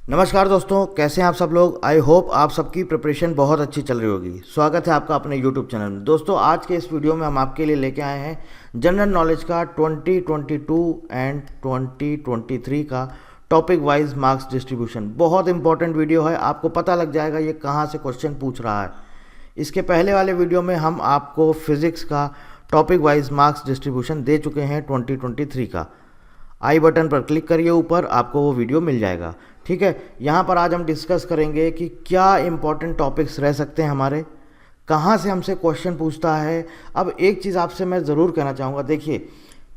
नमस्कार दोस्तों, कैसे हैं आप सब लोग। आई होप आप सबकी प्रिपरेशन बहुत अच्छी चल रही होगी। स्वागत है आपका अपने यूट्यूब चैनल में। दोस्तों, आज के इस वीडियो में हम आपके लिए लेके आए हैं जनरल नॉलेज का 2022 एंड 2023 का टॉपिक वाइज मार्क्स डिस्ट्रीब्यूशन। बहुत इंपॉर्टेंट वीडियो है, आपको पता लग जाएगा ये कहाँ से क्वेश्चन पूछ रहा है। इसके पहले वाले वीडियो में हम आपको फिजिक्स का टॉपिक वाइज मार्क्स डिस्ट्रीब्यूशन दे चुके हैं 2023 का। आई बटन पर क्लिक करिए, ऊपर आपको वो वीडियो मिल जाएगा। ठीक है, यहाँ पर आज हम डिस्कस करेंगे कि क्या इंपॉर्टेंट टॉपिक्स रह सकते हैं हमारे, कहाँ से हमसे क्वेश्चन पूछता है। अब एक चीज़ आपसे मैं ज़रूर कहना चाहूँगा, देखिए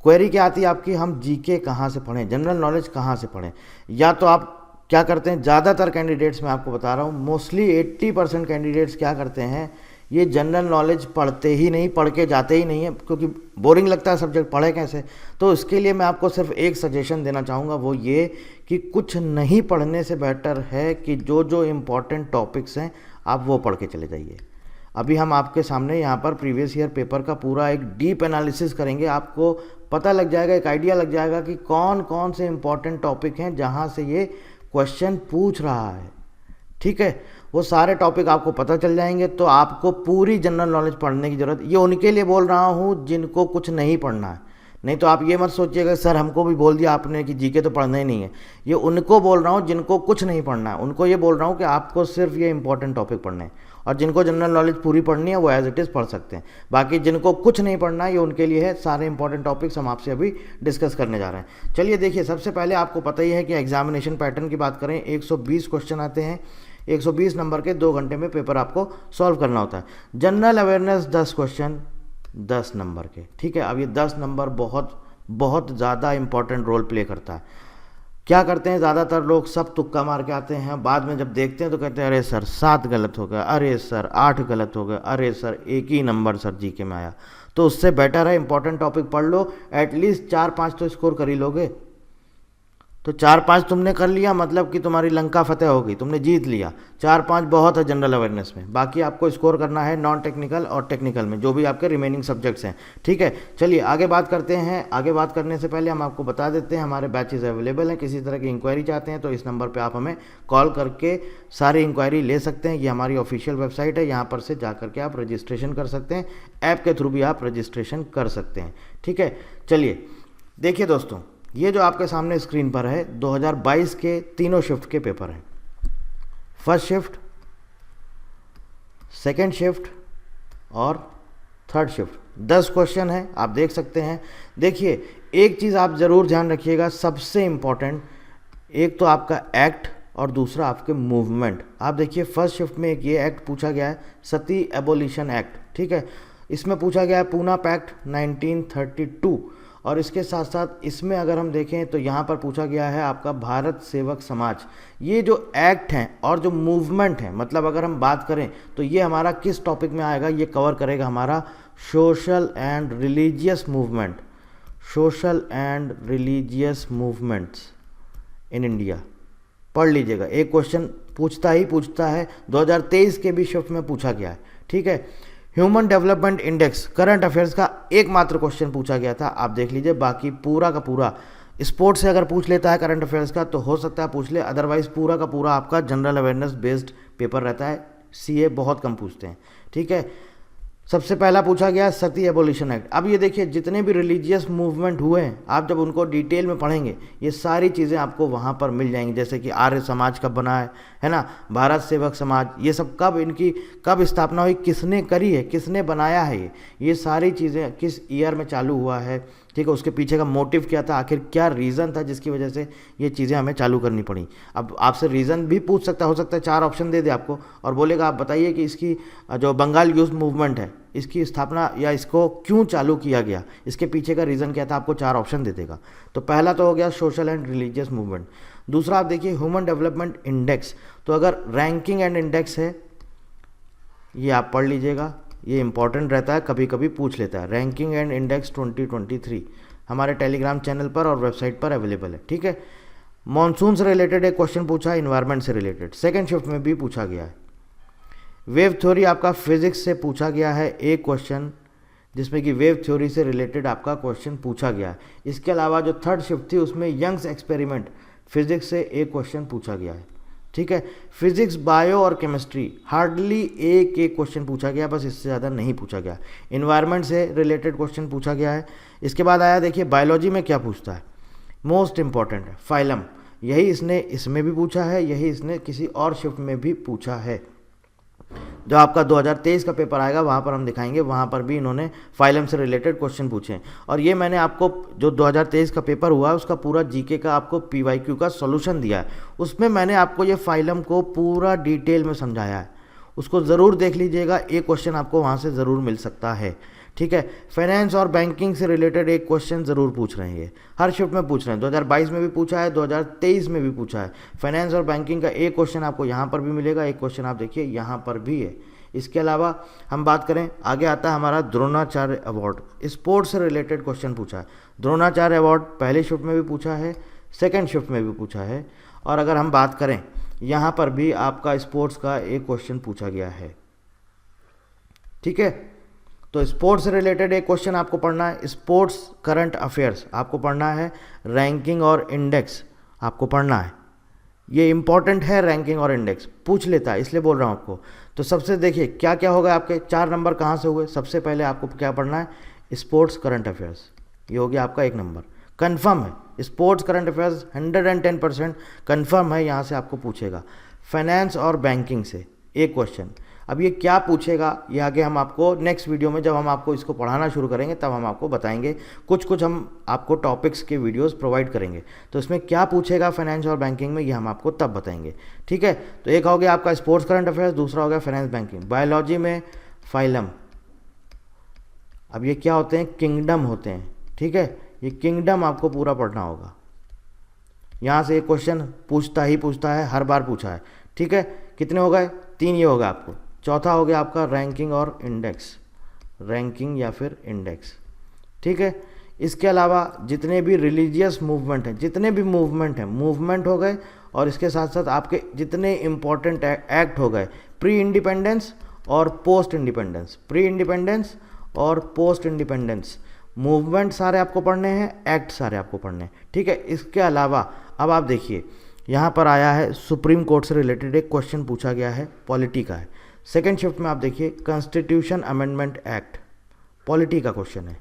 क्वेरी क्या आती है आपकी, हम जीके कहाँ से पढ़ें, जनरल नॉलेज कहाँ से पढ़ें। या तो आप क्या करते हैं, ज़्यादातर कैंडिडेट्स मैं आपको बता रहा हूँ, मोस्टली 80% कैंडिडेट्स क्या करते हैं, ये जनरल नॉलेज पढ़ते ही नहीं, पढ़ के जाते ही नहीं है, क्योंकि बोरिंग लगता है सब्जेक्ट, पढ़े कैसे। तो इसके लिए मैं आपको सिर्फ एक सजेशन देना चाहूँगा, वो ये कि कुछ नहीं पढ़ने से बेटर है कि जो जो इम्पोर्टेंट टॉपिक्स हैं आप वो पढ़ के चले जाइए। अभी हम आपके सामने यहाँ पर प्रीवियस ईयर पेपर का पूरा एक डीप एनालिसिस करेंगे, आपको पता लग जाएगा, एक आइडिया लग जाएगा कि कौन कौन से इम्पोर्टेंट टॉपिक हैं जहाँ से ये क्वेश्चन पूछ रहा है। ठीक है, वो सारे टॉपिक आपको पता चल जाएंगे, तो आपको पूरी जनरल नॉलेज पढ़ने की ज़रूरत। ये उनके लिए बोल रहा हूँ जिनको कुछ नहीं पढ़ना है, नहीं तो आप ये मत सोचिएगा सर हमको भी बोल दिया आपने कि जीके तो पढ़ना ही नहीं है। ये उनको बोल रहा हूँ जिनको कुछ नहीं पढ़ना है, उनको ये बोल रहा हूँ कि आपको सिर्फ ये इंपॉर्टेंट टॉपिक पढ़ने हैं, और जिनको जनरल नॉलेज पूरी पढ़नी है वो एज इट इज़ पढ़ सकते हैं। बाकी जिनको कुछ नहीं पढ़ना है ये उनके लिए है। सारे इंपॉर्टेंट टॉपिक्स हम आपसे अभी डिस्कस करने जा रहे हैं। चलिए देखिए, सबसे पहले आपको पता ही है कि एग्जामिनेशन पैटर्न की बात करें, 120 क्वेश्चन आते हैं, 120 नंबर के 2 घंटे में पेपर आपको सॉल्व करना होता है। जनरल अवेयरनेस 10 क्वेश्चन 10 नंबर के। ठीक है, अब ये 10 नंबर बहुत बहुत ज़्यादा इंपॉर्टेंट रोल प्ले करता है। क्या करते हैं ज़्यादातर लोग, सब तुक्का मार के आते हैं, बाद में जब देखते हैं तो कहते हैं अरे सर 7 गलत हो गया, अरे सर 8 गलत हो गया, अरे सर 1 ही नंबर सर जीके में आया। तो उससे बेटर है इंपॉर्टेंट टॉपिक पढ़ लो, एटलीस्ट 4-5 तो स्कोर कर ही लोगे। तो 4-5 तुमने कर लिया मतलब कि तुम्हारी लंका फतेह हो गई, तुमने जीत लिया। 4-5 बहुत है जनरल अवेयरनेस में। बाकी आपको स्कोर करना है नॉन टेक्निकल और टेक्निकल में, जो भी आपके रिमेनिंग सब्जेक्ट्स हैं। ठीक है, चलिए आगे बात करते हैं। आगे बात करने से पहले हम आपको बता देते हैं हमारे बैचेस अवेलेबल हैं। किसी तरह की इंक्वायरी चाहते हैं तो इस नंबर पर आप हमें कॉल करके सारी इंक्वायरी ले सकते हैं। ये हमारी ऑफिशियल वेबसाइट है, यहाँ पर से जा करके आप रजिस्ट्रेशन कर सकते हैं। ऐप के थ्रू भी आप रजिस्ट्रेशन कर सकते हैं। ठीक है, चलिए देखिए दोस्तों, ये जो आपके सामने स्क्रीन पर है 2022 के तीनों शिफ्ट के पेपर हैं। फर्स्ट शिफ्ट, सेकंड शिफ्ट और थर्ड शिफ्ट। 10 क्वेश्चन है, आप देख सकते हैं। देखिए एक चीज़ आप ज़रूर ध्यान रखिएगा, सबसे इम्पॉर्टेंट, एक तो आपका एक्ट और दूसरा आपके मूवमेंट। आप देखिए फर्स्ट शिफ्ट में एक ये एक्ट पूछा गया है, सती एबोलिशन एक्ट। ठीक है, इसमें पूछा गया है पूना पैक्ट 1932, और इसके साथ साथ इसमें अगर हम देखें तो यहाँ पर पूछा गया है आपका भारत सेवक समाज। ये जो एक्ट हैं और जो मूवमेंट है, मतलब अगर हम बात करें तो ये हमारा किस टॉपिक में आएगा, ये कवर करेगा हमारा social and religious movement, social and religious movements in India. पढ़ लीजिएगा, एक क्वेश्चन पूछता ही पूछता है, 2023 के भी शिफ्ट में पूछा गया है। ठीक है, human development index current affairs का एकमात्र क्वेश्चन पूछा गया था, आप देख लीजिए। बाकी पूरा का पूरा स्पोर्ट्स से अगर पूछ लेता है करंट अफेयर्स का तो हो सकता है पूछ ले, अदरवाइज पूरा का पूरा आपका जनरल अवेयरनेस बेस्ड पेपर रहता है। सीए बहुत कम पूछते हैं। ठीक है, सबसे पहला पूछा गया सती एबोलिशन एक्ट। अब ये देखिए जितने भी रिलीजियस मूवमेंट हुए हैं, आप जब उनको डिटेल में पढ़ेंगे ये सारी चीज़ें आपको वहाँ पर मिल जाएंगी। जैसे कि आर्य समाज कब बना है ना, भारत सेवक समाज, ये सब कब, इनकी कब स्थापना हुई, किसने करी है, किसने बनाया है, ये सारी चीज़ें किस ईयर में चालू हुआ है। ठीक है, उसके पीछे का मोटिव क्या था, आखिर क्या रीज़न था जिसकी वजह से ये चीज़ें हमें चालू करनी पड़ी। अब आपसे रीज़न भी पूछ सकता, हो सकता है 4 ऑप्शन दे दे आपको और बोलेगा आप बताइए कि इसकी जो बंगाल यूथ मूवमेंट है इसकी स्थापना या इसको क्यों चालू किया गया, इसके पीछे का रीज़न क्या था, आपको 4 ऑप्शन दे देगा। तो पहला तो हो गया सोशल एंड रिलीजियस मूवमेंट। दूसरा आप देखिए ह्यूमन डेवलपमेंट इंडेक्स, तो अगर रैंकिंग एंड इंडेक्स है ये आप पढ़ लीजिएगा, ये इंपॉर्टेंट रहता है, कभी कभी पूछ लेता है। रैंकिंग एंड इंडेक्स 2023 हमारे टेलीग्राम चैनल पर और वेबसाइट पर अवेलेबल है। ठीक है, मॉनसून से रिलेटेड एक क्वेश्चन पूछा, इन्वायरमेंट से रिलेटेड, सेकेंड शिफ्ट में भी पूछा गया है। वेव थ्योरी आपका फिजिक्स से पूछा गया है एक क्वेश्चन, जिसमें कि वेव थ्योरी से रिलेटेड आपका क्वेश्चन पूछा गया है। इसके अलावा जो थर्ड शिफ्ट थी उसमें यंग्स एक्सपेरिमेंट फिजिक्स से एक क्वेश्चन पूछा गया है। ठीक है। फिजिक्स, बायो और केमिस्ट्री हार्डली एक एक क्वेश्चन पूछा गया, बस इससे ज़्यादा नहीं पूछा गया। इन्वायरमेंट से रिलेटेड क्वेश्चन पूछा गया है। इसके बाद आया देखिए बायोलॉजी में क्या पूछता है, मोस्ट इंपॉर्टेंट है फाइलम, यही इसने इसमें भी पूछा है, यही इसने किसी और शिफ्ट में भी पूछा है। जो आपका 2023 का पेपर आएगा वहाँ पर हम दिखाएंगे, वहाँ पर भी इन्होंने फाइलम से रिलेटेड क्वेश्चन पूछे हैं। और ये मैंने आपको जो 2023 का पेपर हुआ है उसका पूरा जीके का आपको पीवाईक्यू का सॉल्यूशन दिया है, उसमें मैंने आपको ये फाइलम को पूरा डिटेल में समझाया है, उसको ज़रूर देख लीजिएगा, एक क्वेश्चन आपको वहाँ से ज़रूर मिल सकता है। ठीक है। फाइनेंस और बैंकिंग से रिलेटेड एक क्वेश्चन ज़रूर पूछ रहे हैं, ये हर शिफ्ट में पूछ रहे हैं, 2022 में भी पूछा है, 2023 में भी पूछा है। फाइनेंस और बैंकिंग का एक क्वेश्चन आपको यहाँ पर भी मिलेगा, एक क्वेश्चन आप देखिए यहाँ पर भी है। इसके अलावा हम बात करें, आगे आता है हमारा द्रोणाचार्य अवार्ड, स्पोर्ट्स से रिलेटेड क्वेश्चन पूछा है। द्रोणाचार्य अवार्ड पहले शिफ्ट में भी पूछा है, सेकेंड शिफ्ट में भी पूछा है, और अगर हम बात करें यहाँ पर भी आपका स्पोर्ट्स का एक क्वेश्चन पूछा गया है। ठीक है। तो स्पोर्ट्स से रिलेटेड एक क्वेश्चन आपको पढ़ना है, स्पोर्ट्स करंट अफेयर्स आपको पढ़ना है, रैंकिंग और इंडेक्स आपको पढ़ना है, ये इंपॉर्टेंट है, रैंकिंग और इंडेक्स पूछ लेता है इसलिए बोल रहा हूँ आपको। तो सबसे देखिए क्या क्या होगा, आपके 4 नंबर कहाँ से हुए, सबसे पहले आपको क्या पढ़ना है, स्पोर्ट्स करंट अफेयर्स, ये हो गया आपका 1 नंबर, कन्फर्म है, स्पोर्ट्स करंट अफेयर्स 110% कन्फर्म है, यहाँ से आपको पूछेगा। फाइनेंस और बैंकिंग से एक क्वेश्चन, अब ये क्या पूछेगा ये आगे हम आपको नेक्स्ट वीडियो में जब हम आपको इसको पढ़ाना शुरू करेंगे तब हम आपको बताएंगे, कुछ हम आपको टॉपिक्स के वीडियोस प्रोवाइड करेंगे, तो इसमें क्या पूछेगा फाइनेंस और बैंकिंग में ये हम आपको तब बताएंगे। ठीक है। तो एक हो गया आपका स्पोर्ट्स करंट अफेयर्स, दूसरा हो गया फाइनेंस बैंकिंग। बायोलॉजी में फाइलम, अब ये क्या होते हैं, किंगडम होते हैं। ठीक है, ये किंगडम आपको पूरा पढ़ना होगा, यहाँ से एक क्वेश्चन पूछता है, हर बार पूछा है। ठीक है, कितने हो गए, 3 ये होगा आपको। चौथा हो गया आपका रैंकिंग और इंडेक्स, रैंकिंग या फिर इंडेक्स। ठीक है। इसके अलावा जितने भी रिलीजियस मूवमेंट हैं, जितने भी मूवमेंट हैं, मूवमेंट हो गए, और इसके साथ साथ आपके जितने इंपॉर्टेंट एक्ट हो गए, प्री इंडिपेंडेंस और पोस्ट इंडिपेंडेंस, प्री इंडिपेंडेंस और पोस्ट इंडिपेंडेंस, मूवमेंट सारे आपको पढ़ने हैं, एक्ट सारे आपको पढ़ने हैं। ठीक है। इसके अलावा अब आप देखिए यहाँ पर आया है सुप्रीम कोर्ट से रिलेटेड एक क्वेश्चन पूछा गया है, पॉलिटी का है। सेकेंड शिफ्ट में आप देखिए कॉन्स्टिट्यूशन अमेंडमेंट एक्ट, पॉलिटी का क्वेश्चन है,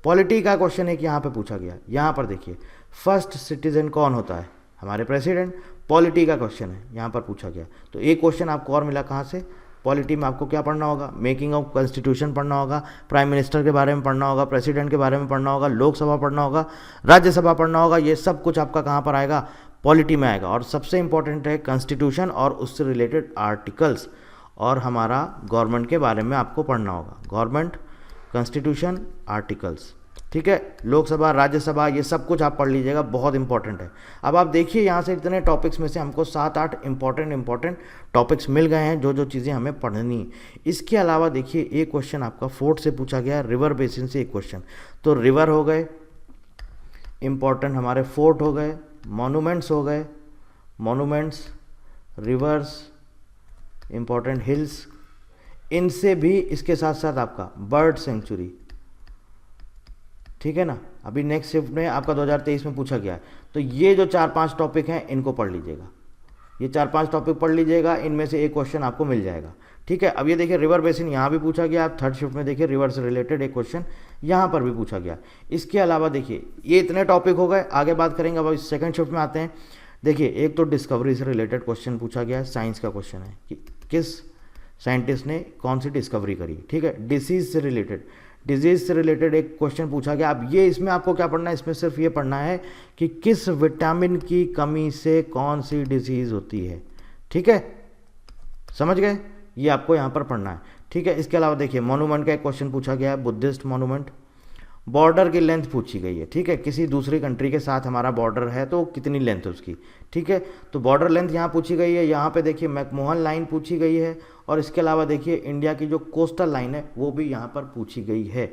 पॉलिटी का क्वेश्चन एक यहाँ पे पूछा गया। यहाँ पर देखिए फर्स्ट सिटीजन कौन होता है, हमारे प्रेसिडेंट, पॉलिटी का क्वेश्चन है, यहाँ पर पूछा गया। तो एक क्वेश्चन आपको और मिला कहाँ से, पॉलिटी में आपको क्या पढ़ना होगा, मेकिंग ऑफ कॉन्स्टिट्यूशन पढ़ना होगा, प्राइम मिनिस्टर के बारे में पढ़ना होगा, प्रेसिडेंट के बारे में पढ़ना होगा, लोकसभा पढ़ना होगा, राज्यसभा पढ़ना होगा, ये सब कुछ आपका कहाँ पर आएगा, पॉलिटी में आएगा। और सबसे इंपॉर्टेंट है कॉन्स्टिट्यूशन और उससे रिलेटेड आर्टिकल्स, और हमारा गवर्नमेंट के बारे में आपको पढ़ना होगा, गवर्नमेंट, कॉन्स्टिट्यूशन, आर्टिकल्स। ठीक है, लोकसभा, राज्यसभा, ये सब कुछ आप पढ़ लीजिएगा, बहुत इंपॉर्टेंट है। अब आप देखिए यहाँ से इतने टॉपिक्स में से हमको 7-8 इंपॉर्टेंट टॉपिक्स मिल गए हैं, जो चीज़ें हमें पढ़नी है। इसके अलावा देखिए एक क्वेश्चन आपका फोर्थ से पूछा गया, रिवर बेसिन से एक क्वेश्चन। तो रिवर हो गए इंपॉर्टेंट, हमारे फोर्ट हो गए, मॉन्यूमेंट्स हो गए, मॉन्यूमेंट्स, रिवर्स, इंपॉर्टेंट हिल्स, इनसे भी इसके साथ साथ आपका बर्ड सेंचुरी। ठीक है ना, अभी नेक्स्ट शिफ्ट में आपका 2023 में पूछा गया है। तो ये जो 4-5 टॉपिक हैं इनको पढ़ लीजिएगा, ये 4-5 टॉपिक पढ़ लीजिएगा, इनमें से एक क्वेश्चन आपको मिल जाएगा। ठीक है। अब ये देखिए रिवर बेसिन यहाँ भी पूछा गया, आप थर्ड शिफ्ट में देखिए रिवर से रिलेटेड एक क्वेश्चन यहाँ पर भी पूछा गया। इसके अलावा देखिए ये इतने टॉपिक हो गए, आगे बात करेंगे। अब सेकंड शिफ्ट में आते हैं। देखिए एक तो डिस्कवरी से रिलेटेड क्वेश्चन पूछा गया है, साइंस का क्वेश्चन है कि किस साइंटिस्ट ने कौन सी डिस्कवरी करी। ठीक है। डिसीज से रिलेटेड एक क्वेश्चन पूछा गया। अब ये इसमें आपको क्या पढ़ना है, इसमें सिर्फ ये पढ़ना है कि किस विटामिन की कमी से कौन सी डिजीज होती है। ठीक है, समझ गए, ये आपको यहाँ पर पढ़ना है। ठीक है। इसके अलावा देखिए मॉन्यूमेंट का एक क्वेश्चन पूछा गया है, बुद्धिस्ट मॉन्यूमेंट। बॉर्डर की लेंथ पूछी गई है। ठीक है, किसी दूसरी कंट्री के साथ हमारा बॉर्डर है तो कितनी लेंथ है उसकी। ठीक है, तो बॉर्डर लेंथ यहाँ पूछी गई है। यहाँ पे देखिए मैकमोहन लाइन पूछी गई है, और इसके अलावा देखिए इंडिया की जो कोस्टल लाइन है वो भी यहाँ पर पूछी गई है।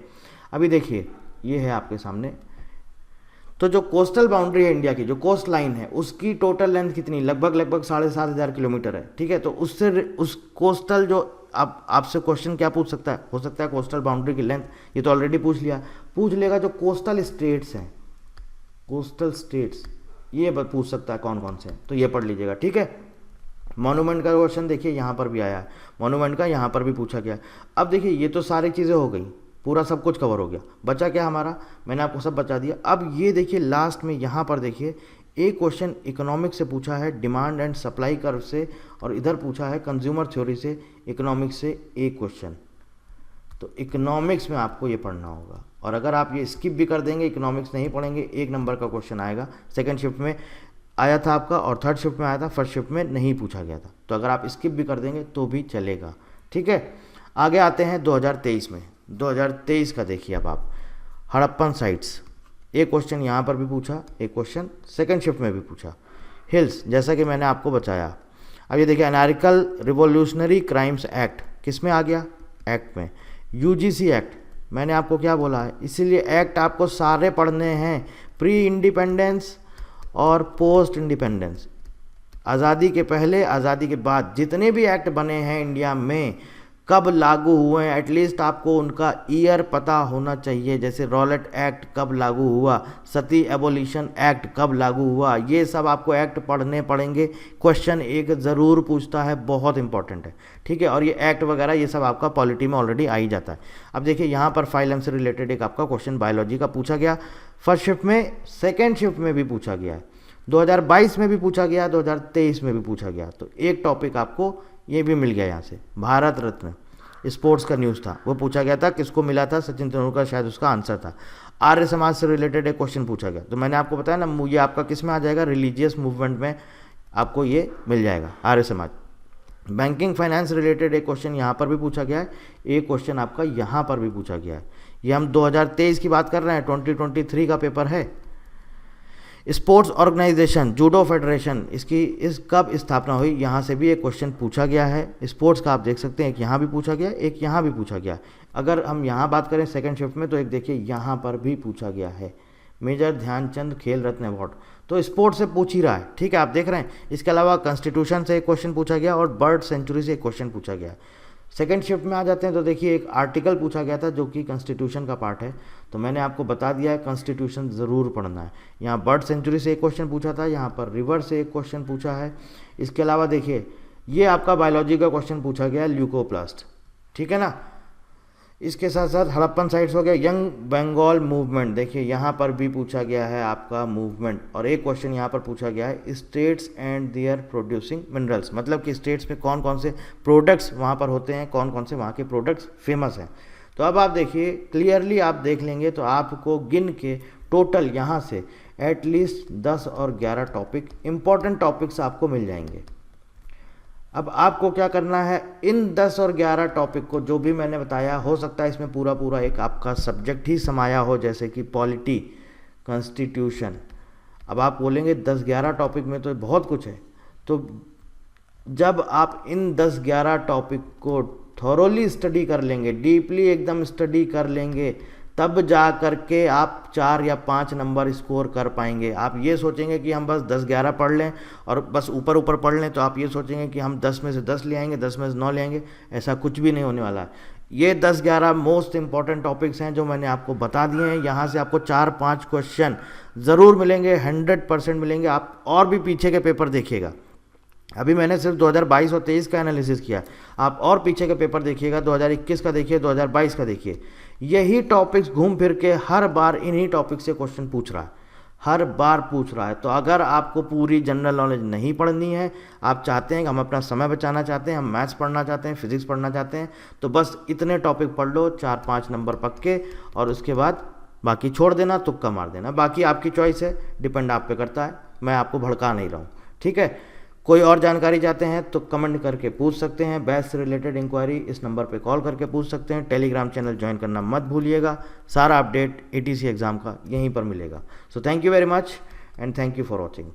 अभी देखिए ये है आपके सामने, तो जो कोस्टल बाउंड्री है इंडिया की, जो कोस्ट लाइन है, उसकी टोटल लेंथ कितनी, लगभग 7,500 किलोमीटर है। ठीक है, तो उससे उस कोस्टल जो आपसे क्वेश्चन क्या पूछ सकता है, हो सकता है कोस्टल बाउंड्री की लेंथ, ये तो ऑलरेडी पूछ लेगा। जो कोस्टल स्टेट्स हैं, कोस्टल स्टेट्स, ये पूछ सकता है कौन कौन से हैं, तो ये पढ़ लीजिएगा। ठीक है। मॉन्यूमेंट का क्वेश्चन देखिए यहाँ पर भी आया है, मॉन्यूमेंट का यहाँ पर भी पूछा गया। अब देखिए ये तो सारी चीज़ें हो गई, पूरा सब कुछ कवर हो गया, बचा क्या हमारा, मैंने आपको सब बता दिया। अब ये देखिए लास्ट में यहाँ पर देखिए एक क्वेश्चन इकोनॉमिक्स से पूछा है, डिमांड एंड सप्लाई कर्व से, और इधर पूछा है कंज्यूमर थ्योरी से, इकोनॉमिक्स से एक क्वेश्चन। तो इकोनॉमिक्स में आपको ये पढ़ना होगा, और अगर आप ये स्किप भी कर देंगे, इकोनॉमिक्स नहीं पढ़ेंगे, 1 नंबर का क्वेश्चन आएगा। सेकंड शिफ्ट में आया था आपका और थर्ड शिफ्ट में आया था, फर्स्ट शिफ्ट में नहीं पूछा गया था। तो अगर आप स्किप भी कर देंगे तो भी चलेगा, ठीक है। आगे आते हैं 2023 में। 2023 का देखिए अब आप, हड़प्पन साइट्स, एक क्वेश्चन यहाँ पर भी पूछा, एक क्वेश्चन सेकंड शिफ्ट में भी पूछा। हिल्स, जैसा कि मैंने आपको बताया। अब ये देखिए अनार्किकल रिवॉल्यूशनरी क्राइम्स एक्ट किस में आ गया, एक्ट में। यूजीसी एक्ट, मैंने आपको क्या बोला है, इसीलिए एक्ट आपको सारे पढ़ने हैं, प्री इंडिपेंडेंस और पोस्ट इंडिपेंडेंस, आज़ादी के पहले आज़ादी के बाद जितने भी एक्ट बने हैं इंडिया में, कब लागू हुए हैं, एटलीस्ट आपको उनका ईयर पता होना चाहिए। जैसे रॉलेट एक्ट कब लागू हुआ, सती एबोलिशन एक्ट कब लागू हुआ, ये सब आपको एक्ट पढ़ने पड़ेंगे। क्वेश्चन एक ज़रूर पूछता है, बहुत इंपॉर्टेंट है, ठीक है। और ये एक्ट वगैरह ये सब आपका पॉलिटी में ऑलरेडी आ ही जाता है। अब देखिए यहाँ पर फाइलम से रिलेटेड एक आपका क्वेश्चन बायोलॉजी का पूछा गया, फर्स्ट शिफ्ट में, सेकेंड शिफ्ट में भी पूछा गया है, 2022 में भी पूछा गया, 2023 में भी पूछा गया। तो एक टॉपिक आपको ये भी मिल गया यहाँ से। भारत रत्न स्पोर्ट्स का न्यूज़ था, वो पूछा गया था, किसको मिला था, सचिन तेंदुलकर, शायद उसका आंसर था। आर्य समाज से रिलेटेड एक क्वेश्चन पूछा गया, तो मैंने आपको बताया ना, ये आपका किस में आ जाएगा, रिलीजियस मूवमेंट में आपको ये मिल जाएगा, Arya Samaj. Banking finance related एक क्वेश्चन यहाँ पर भी पूछा गया है, एक क्वेश्चन आपका यहाँ पर भी पूछा गया है। ये हम 2023 की बात कर रहे हैं, 2023 का पेपर है। स्पोर्ट्स ऑर्गेनाइजेशन, जूडो फेडरेशन, इस कब स्थापना हुई, यहाँ से भी एक क्वेश्चन पूछा गया है। स्पोर्ट्स का आप देख सकते हैं, एक यहाँ भी पूछा गया, एक यहाँ भी पूछा गया। अगर हम यहाँ बात करें सेकंड शिफ्ट में, तो एक देखिए यहाँ पर भी पूछा गया है, मेजर ध्यानचंद खेल रत्न अवार्ड। तो स्पोर्ट्स से पूछ ही रहा है, ठीक है, आप देख रहे हैं। इसके अलावा कॉन्स्टिट्यूशन से एक क्वेश्चन पूछा गया और बर्ड सेंचुरी से एक क्वेश्चन पूछा गया। सेकेंड शिफ्ट में आ जाते हैं तो देखिए एक आर्टिकल पूछा गया था जो कि कॉन्स्टिट्यूशन का पार्ट है, तो मैंने आपको बता दिया है कॉन्स्टिट्यूशन ज़रूर पढ़ना है। यहाँ बर्ड सेंचुरी से एक क्वेश्चन पूछा था, यहाँ पर रिवर से एक क्वेश्चन पूछा है। इसके अलावा देखिए ये आपका बायोलॉजी का क्वेश्चन पूछा गया, ल्यूकोप्लास्ट, ठीक है ना। इसके साथ साथ हड़प्पन साइट्स हो गया, यंग बंगाल मूवमेंट, देखिए यहाँ पर भी पूछा गया है आपका मूवमेंट। और एक क्वेश्चन यहाँ पर पूछा गया है states and their producing minerals, मतलब कि स्टेट्स में कौन कौन से प्रोडक्ट्स वहाँ पर होते हैं, कौन कौन से वहाँ के प्रोडक्ट्स फेमस हैं। तो अब आप देखिए क्लियरली आप देख लेंगे तो आपको गिन के टोटल यहाँ से एटलीस्ट 10 और 11 टॉपिक, इंपॉर्टेंट टॉपिक्स आपको मिल जाएंगे। अब आपको क्या करना है, इन 10 और 11 टॉपिक को जो भी मैंने बताया, हो सकता है इसमें पूरा पूरा एक आपका सब्जेक्ट ही समाया हो, जैसे कि पॉलिटी, कॉन्स्टिट्यूशन। अब आप बोलेंगे 10-11 टॉपिक में तो बहुत कुछ है, तो जब आप इन 10-11 टॉपिक को थॉरोली स्टडी कर लेंगे, डीपली एकदम स्टडी कर लेंगे, तब जा करके आप 4 या 5 नंबर स्कोर कर पाएंगे। आप ये सोचेंगे कि हम बस 10-11 पढ़ लें और बस ऊपर ऊपर पढ़ लें, तो आप ये सोचेंगे कि हम 10 में से 10 ले आएंगे, 10 में से 9 ले आएंगे, ऐसा कुछ भी नहीं होने वाला है। ये 10-11 मोस्ट इंपॉर्टेंट टॉपिक्स हैं जो मैंने आपको बता दिए हैं। यहाँ से आपको 4-5 क्वेश्चन ज़रूर मिलेंगे, 100% मिलेंगे। आप और भी पीछे के पेपर देखिएगा, अभी मैंने सिर्फ 2022 और 23 का एनालिसिस किया, आप और पीछे के पेपर देखिएगा, 2021 का देखिए, 2022 का देखिए। यही टॉपिक्स घूम फिर के हर बार इन्हीं टॉपिक से क्वेश्चन पूछ रहा है, हर बार पूछ रहा है। तो अगर आपको पूरी जनरल नॉलेज नहीं पढ़नी है, आप चाहते हैं कि हम अपना समय बचाना चाहते हैं, हम मैथ्स पढ़ना चाहते हैं, फिजिक्स पढ़ना चाहते हैं, तो बस इतने टॉपिक पढ़ लो, 4-5 नंबर पक्के, और उसके बाद बाकी छोड़ देना, तुक्का मार देना। बाकी आपकी चॉइस है, डिपेंड आप पे करता है, मैं आपको भड़का नहीं रहा हूँ, ठीक है। कोई और जानकारी चाहते हैं तो कमेंट करके पूछ सकते हैं। बैच से रिलेटेड इंक्वायरी इस नंबर पे कॉल करके पूछ सकते हैं। टेलीग्राम चैनल ज्वाइन करना मत भूलिएगा, सारा अपडेट ATC एग्ज़ाम का यहीं पर मिलेगा। So thank you very much and thank you for watching.